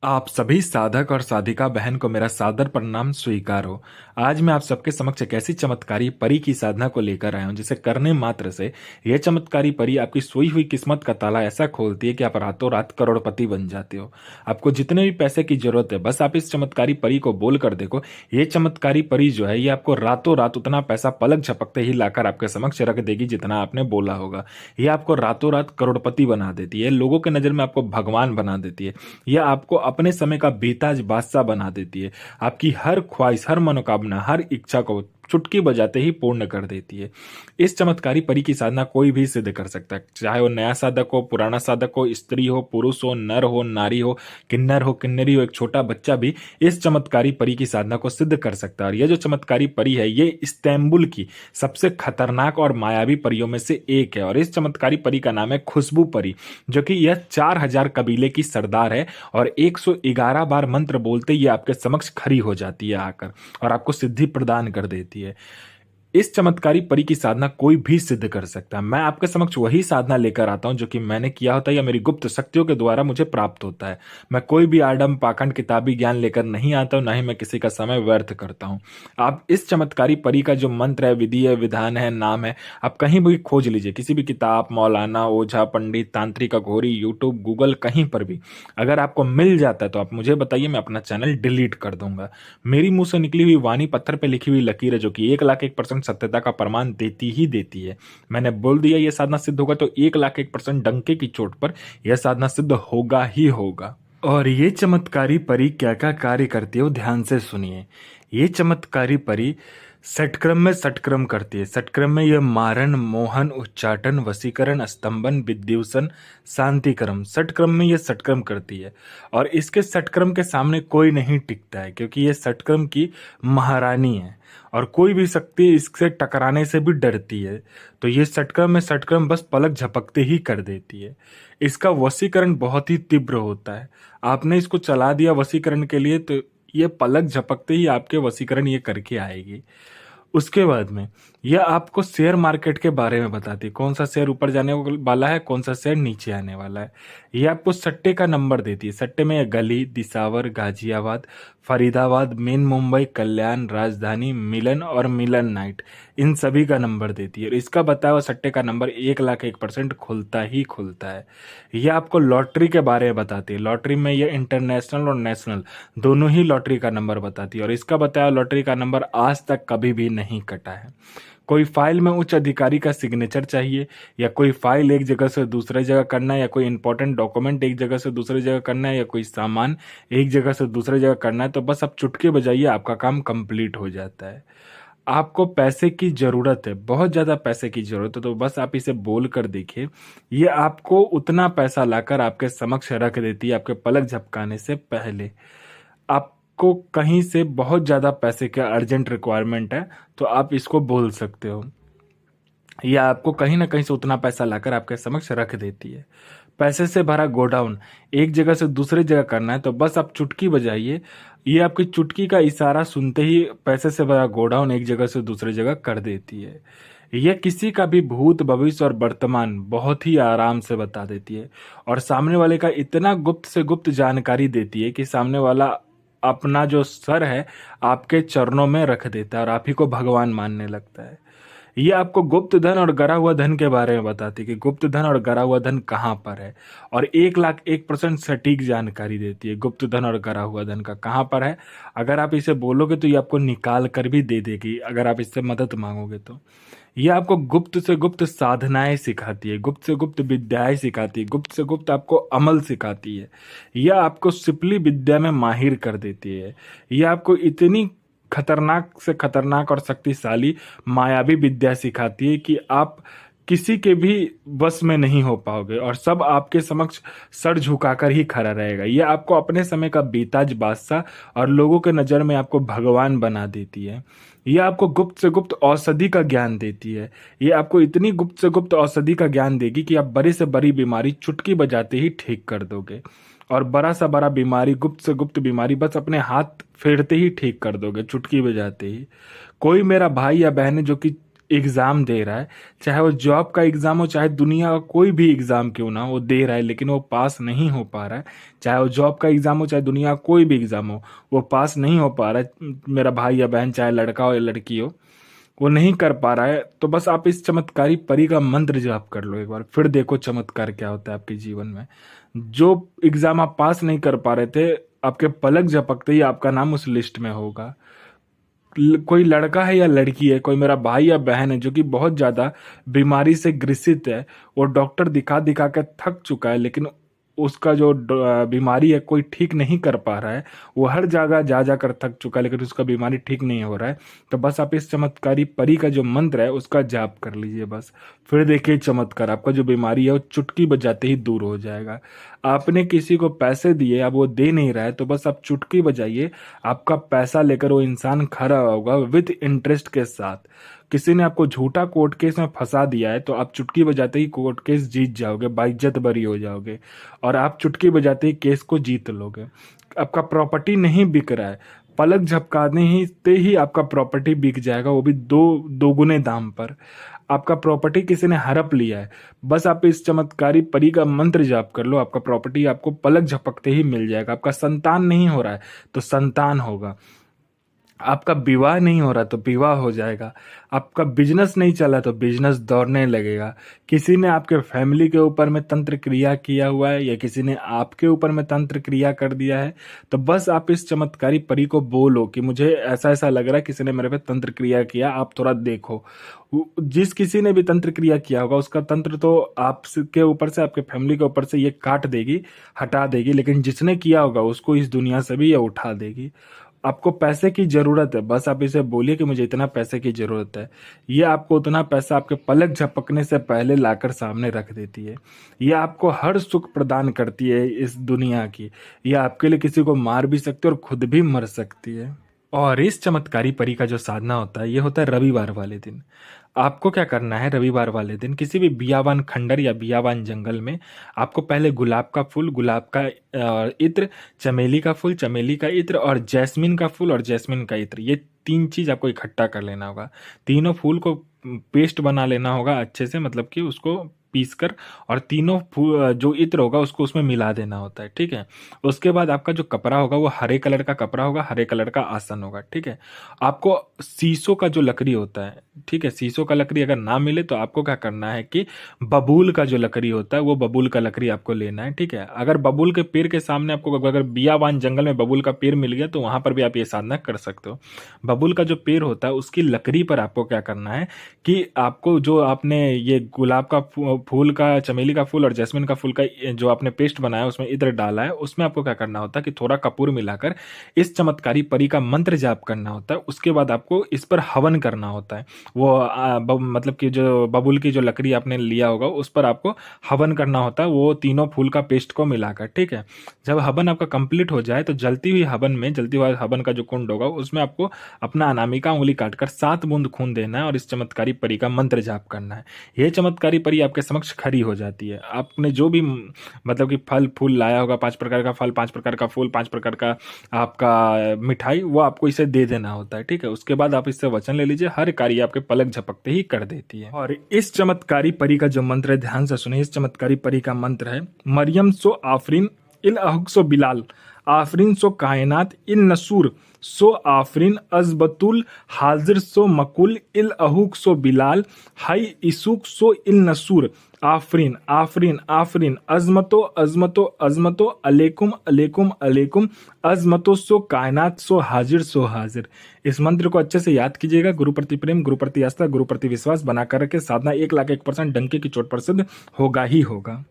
आप सभी साधक और साधिका बहन को मेरा सादर प्रणाम स्वीकार हो। आज मैं आप सबके समक्ष एक ऐसी चमत्कारी परी की साधना को लेकर आया हूं जिसे करने मात्र से यह चमत्कारी परी आपकी सोई हुई किस्मत का ताला ऐसा खोलती है कि आप रातों रात करोड़पति बन जाते हो। आपको जितने भी पैसे की जरूरत है, बस आप इस चमत्कारी परी को बोल कर देखो। ये चमत्कारी परी जो है, ये आपको रातों रात उतना पैसा पलक झपकते ही लाकर आपके समक्ष रख देगी जितना आपने बोला होगा। ये आपको रातों रात करोड़पति बना देती है, लोगों के नजर में आपको भगवान बना देती है। यह आपको अपने समय का बेताज बादशाह बना देती है। आपकी हर ख्वाहिश, हर मनोकामना, हर इच्छा को चुटकी बजाते ही पूर्ण कर देती है। इस चमत्कारी परी की साधना कोई भी सिद्ध कर सकता है, चाहे वो नया साधक हो, पुराना साधक हो, स्त्री हो, पुरुष हो, नर हो, नारी हो, किन्नर हो, किन्नरी हो, एक छोटा बच्चा भी इस चमत्कारी परी की साधना को सिद्ध कर सकता है। और यह जो चमत्कारी परी है, ये इस्तांबुल की सबसे खतरनाक और मायावी परियों में से एक है। और इस चमत्कारी परी का नाम है खुशबू परी, जो कि यह 4000 कबीले की सरदार है। और 111 बार मंत्र बोलते ये आपके समक्ष खड़ी हो जाती है आकर, और आपको सिद्धि प्रदान कर देती है। इस चमत्कारी परी की साधना कोई भी सिद्ध कर सकता है। मैं आपके समक्ष वही साधना लेकर आता हूं जो कि मैंने किया होता है या मेरी गुप्त शक्तियों के द्वारा मुझे प्राप्त होता है। मैं कोई भी आडम पाखंड किताबी ज्ञान लेकर नहीं आता हूं, ना ही मैं किसी का समय व्यर्थ करता हूं। आप इस चमत्कारी परी का जो मंत्र है, विधि है, विधान है, नाम है, आप कहीं भी खोज लीजिए, किसी भी किताब, मौलाना, ओझा, पंडित, तांत्रिक, अघोरी, यूट्यूब, गूगल, कहीं पर भी अगर आपको मिल जाता है तो आप मुझे बताइए, मैं अपना चैनल डिलीट कर दूंगा। मेरी मुंह से निकली हुई वाणी पत्थर पे लिखी हुई लकीर है, जो कि 1,01% सत्यता का प्रमाण देती ही देती है। मैंने बोल दिया यह साधना सिद्ध होगा तो 1,01% डंके की चोट पर यह साधना सिद्ध होगा ही होगा। और ये चमत्कारी परी क्या क्या कार्य करती है वो ध्यान से सुनिए। ये चमत्कारी परी षटक्रम में षटक्रम करती है। षटक्रम में यह मारण, मोहन, उच्चाटन, वशीकरण, स्तंभन, विद्युषण, शांतिक्रम, षटक्रम में यह षटक्रम करती है। और इसके षटक्रम के सामने कोई नहीं टिकता है, क्योंकि यह षटक्रम की महारानी है और कोई भी शक्ति इससे टकराने से भी डरती है। तो ये षटक्रम में षटक्रम बस पलक झपकते ही कर देती है। इसका वशीकरण बहुत ही तीव्र होता है। आपने इसको चला दिया वशीकरण के लिए तो ये पलक झपकते ही आपके वशीकरण ये करके आएगी। उसके बाद में यह आपको शेयर मार्केट के बारे में बताती है, कौन सा शेयर ऊपर जाने वाला है, कौन सा शेयर नीचे आने वाला है। यह आपको सट्टे का नंबर देती है। सट्टे में यह गली, दिसावर, गाजियाबाद, फरीदाबाद, मेन मुंबई, कल्याण, राजधानी, मिलन और मिलन नाइट, इन सभी का नंबर देती है। और इसका बताया हुआ सट्टे का नंबर 1,01% खुलता ही खुलता है। यह आपको लॉटरी के बारे में बताती है। लॉटरी में यह इंटरनेशनल और नेशनल दोनों ही लॉटरी का नंबर बताती है। और इसका बताया लॉटरी का नंबर आज तक कभी भी नहीं कटा है। कोई फाइल में उच्च अधिकारी का सिग्नेचर चाहिए, या कोई फाइल एक जगह से दूसरे जगह करना है, या कोई इंपॉर्टेंट डॉक्यूमेंट एक जगह से दूसरी जगह करना है, या कोई सामान एक जगह से दूसरी जगह करना है, तो बस आप चुटकी बजाइए, आपका काम कंप्लीट हो जाता है। आपको पैसे की जरूरत है, बहुत ज्यादा पैसे की जरूरत है, तो बस आप इसे बोल कर देखिए, ये आपको उतना पैसा लाकर आपके समक्ष रख देती है आपके पलक झपकाने से पहले। आपको कहीं से बहुत ज़्यादा पैसे का अर्जेंट रिक्वायरमेंट है तो आप इसको बोल सकते हो, या आपको कहीं ना कहीं से उतना पैसा लाकर आपके समक्ष रख देती है। पैसे से भरा गोडाउन एक जगह से दूसरी जगह करना है तो बस आप चुटकी बजाइए, ये आपकी चुटकी का इशारा सुनते ही पैसे से भरा गोडाउन एक जगह से दूसरी जगह कर देती है। यह किसी का भी भूत, भविष्य और वर्तमान बहुत ही आराम से बता देती है, और सामने वाले का इतना गुप्त से गुप्त जानकारी देती है कि सामने वाला अपना जो सर है आपके चरणों में रख देता है और आप ही को भगवान मानने लगता है। ये आपको गुप्त धन और गरा हुआ धन के बारे में बताती है कि गुप्त धन और गरा हुआ धन कहाँ पर है, और 1,01% सटीक जानकारी देती है गुप्त धन और गरा हुआ धन का कहाँ पर है। अगर आप इसे बोलोगे तो ये आपको निकाल कर भी दे देगी, अगर आप इससे मदद मांगोगे तो। ये आपको गुप्त से गुप्त साधनाएं सिखाती है, गुप्त से गुप्त विद्याएं सिखाती है, गुप्त से गुप्त आपको अमल सिखाती है। यह आपको सिपली विद्या में माहिर कर देती है। यह आपको इतनी खतरनाक से खतरनाक और शक्तिशाली मायावी विद्या सिखाती है कि आप किसी के भी बस में नहीं हो पाओगे, और सब आपके समक्ष सर झुकाकर ही खड़ा रहेगा। ये आपको अपने समय का बेताज बादशाह और लोगों के नज़र में आपको भगवान बना देती है। ये आपको गुप्त से गुप्त औषधि का ज्ञान देती है। ये आपको इतनी गुप्त से गुप्त औषधि का ज्ञान देगी कि आप बड़ी से बड़ी बीमारी चुटकी बजाते ही ठीक कर दोगे, और बड़ा सा बड़ा बीमारी, गुप्त से गुप्त बीमारी बस अपने हाथ फेरते ही ठीक कर दोगे, चुटकी बजाते ही। कोई मेरा भाई या बहन है जो कि एग्ज़ाम दे रहा है, चाहे वो जॉब का एग्ज़ाम हो, चाहे दुनिया का कोई भी एग्ज़ाम क्यों ना हो, वो दे रहा है लेकिन वो पास नहीं हो पा रहा है। चाहे वो जॉब का एग्ज़ाम हो, चाहे दुनिया का कोई भी एग्ज़ाम हो, वो पास नहीं हो पा रहा है। मेरा भाई या बहन, चाहे लड़का हो या लड़की हो, वो नहीं कर पा रहा है, तो बस आप इस चमत्कारी परी का मंत्र जाप कर लो एक बार, फिर देखो चमत्कार क्या होता है आपके जीवन में। जो एग्ज़ाम आप पास नहीं कर पा रहे थे, आपके पलक झपकते ही आपका नाम उस लिस्ट में होगा। कोई लड़का है या लड़की है, कोई मेरा भाई या बहन है जो कि बहुत ज़्यादा बीमारी से ग्रसित है, वो डॉक्टर दिखा दिखा के थक चुका है, लेकिन उसका जो बीमारी है कोई ठीक नहीं कर पा रहा है। वो हर जगह जा जाकर थक चुका है लेकिन उसका बीमारी ठीक नहीं हो रहा है। तो बस आप इस चमत्कारी परी का जो मंत्र है उसका जाप कर लीजिए बस। फिर देखिए चमत्कार, आपका जो बीमारी है वो चुटकी बजाते ही दूर हो जाएगा। आपने किसी को पैसे दिए, अब वो दे नहीं रहा है, तो बस आप चुटकी बजाइए, आपका पैसा लेकर वो इंसान खड़ा होगा विद इंटरेस्ट के साथ। किसी ने आपको झूठा कोर्ट केस में फंसा दिया है, तो आप चुटकी बजाते ही कोर्ट केस जीत जाओगे, बाइज्जत बरी हो जाओगे और आप चुटकी बजाते ही केस को जीत लोगे। आपका प्रॉपर्टी नहीं बिक रहा है, पलक झपकाने ही आपका प्रॉपर्टी बिक जाएगा, वो भी दोगुने दाम पर। आपका प्रॉपर्टी किसी ने हड़प लिया है, बस आप इस चमत्कारी परी का मंत्र जाप कर लो, आपका प्रॉपर्टी आपको पलक झपकते ही मिल जाएगा। आपका संतान नहीं हो रहा है तो संतान होगा, आपका विवाह नहीं हो रहा तो विवाह हो जाएगा, आपका बिजनेस नहीं चला तो बिजनेस दौड़ने लगेगा। किसी ने आपके फैमिली के ऊपर में तंत्र क्रिया किया हुआ है या किसी ने आपके ऊपर में तंत्र क्रिया कर दिया है, तो बस आप इस चमत्कारी परी को बोलो कि मुझे ऐसा ऐसा लग रहा है किसी ने मेरे पे तंत्र क्रिया किया, आप थोड़ा देखो। जिस किसी ने भी तंत्र क्रिया किया होगा उसका तंत्र तो आपके ऊपर से, आपके फैमिली के ऊपर से ये काट देगी, हटा देगी, लेकिन जिसने किया होगा उसको इस दुनिया से भी ये उठा देगी। आपको पैसे की ज़रूरत है, बस आप इसे बोलिए कि मुझे इतना पैसे की ज़रूरत है। ये आपको उतना पैसा आपके पलक झपकने से पहले लाकर सामने रख देती है। ये आपको हर सुख प्रदान करती है इस दुनिया की। ये आपके लिए किसी को मार भी सकती है और खुद भी मर सकती है। और इस चमत्कारी परी का जो साधना होता है, ये होता है रविवार वाले दिन। आपको क्या करना है, रविवार वाले दिन किसी भी बियावान खंडर या बियावान जंगल में आपको पहले गुलाब का फूल, गुलाब का इत्र, चमेली का फूल, चमेली का इत्र और जैस्मिन का फूल और जैस्मिन का इत्र, ये 3 चीज़ आपको इकट्ठा कर लेना होगा। तीनों फूल को पेस्ट बना लेना होगा अच्छे से, मतलब कि उसको पीस कर, और तीनों जो इत्र होगा उसको उसमें मिला देना होता है, ठीक है। उसके बाद आपका जो कपड़ा होगा वो हरे कलर का कपड़ा होगा, हरे कलर का आसन होगा, ठीक है। आपको शीशों का जो लकड़ी होता है, ठीक है, शीशों का लकड़ी अगर ना मिले तो आपको क्या करना है कि बबूल का जो लकड़ी होता है वो बबूल का लकड़ी आपको लेना है, ठीक है। अगर बबूल के पेड़ के सामने आपको, अगर बियावान जंगल में बबूल का पेड़ मिल गया तो वहां पर भी आप ये साधना कर सकते हो। बबूल का जो पेड़ होता है उसकी लकड़ी पर आपको क्या करना है कि आपको जो आपने ये गुलाब का फूल का, चमेली का फूल और जैस्मिन का फूल का जो आपने पेस्ट बनाया उसमें इत्र डाला है, उसमें आपको क्या करना होता है कि थोड़ा कपूर मिलाकर इस चमत्कारी परी का मंत्र जाप करना होता है। उसके बाद आपको इस पर हवन करना होता है। वो मतलब कि जो बबूल की जो लकड़ी आपने लिया होगा उस पर आपको हवन करना होता है, वो तीनों फूल का पेस्ट को मिलाकर, ठीक है। जब हवन आपका कंप्लीट हो जाए तो जलती हुई हवन में, जलती हुई हवन का जो कुंड होगा उसमें आपको अपना अनामिका उंगली काटकर 7 बूंद खून देना है और इस चमत्कारी परी का मंत्र जाप करना है। यह चमत्कारी परी आपके समक्ष खड़ी हो जाती है। आपने जो भी मतलब कि फल फूल लाया होगा, 5 प्रकार का फल, 5 प्रकार का फूल, 5 प्रकार का आपका मिठाई, वो आपको इसे दे देना होता है, ठीक है। उसके बाद आप इससे वचन ले लीजिए, हर कार्य आपके पलक झपकते ही कर देती है। और इस चमत्कारी परी का जो मंत्र है, ध्यान से सुनिए, इस चमत्कारी परी का मंत्र है मरियम सो आफरीन इल अहुक सो बिलाल, आफरीन सो कायनात इल नसूर सो आफरीन अजबतुल हाजिर सो मकुल इल अहुक सो बिलाल हाई इसुक सो इल नसूर आफरीन आफरीन आफरीन अजमतो अजमतो अजमतो अलेकुम अलेकुम अलेकुम अजमतो सो कायनात सो हाजिर। इस मंत्र को अच्छे से याद कीजिएगा। गुरु प्रति प्रेम, गुरु प्रति आस्था, गुरु प्रति विश्वास बना करके साधना 1,01,000% डंके की चोट पर सिद्ध होगा ही होगा।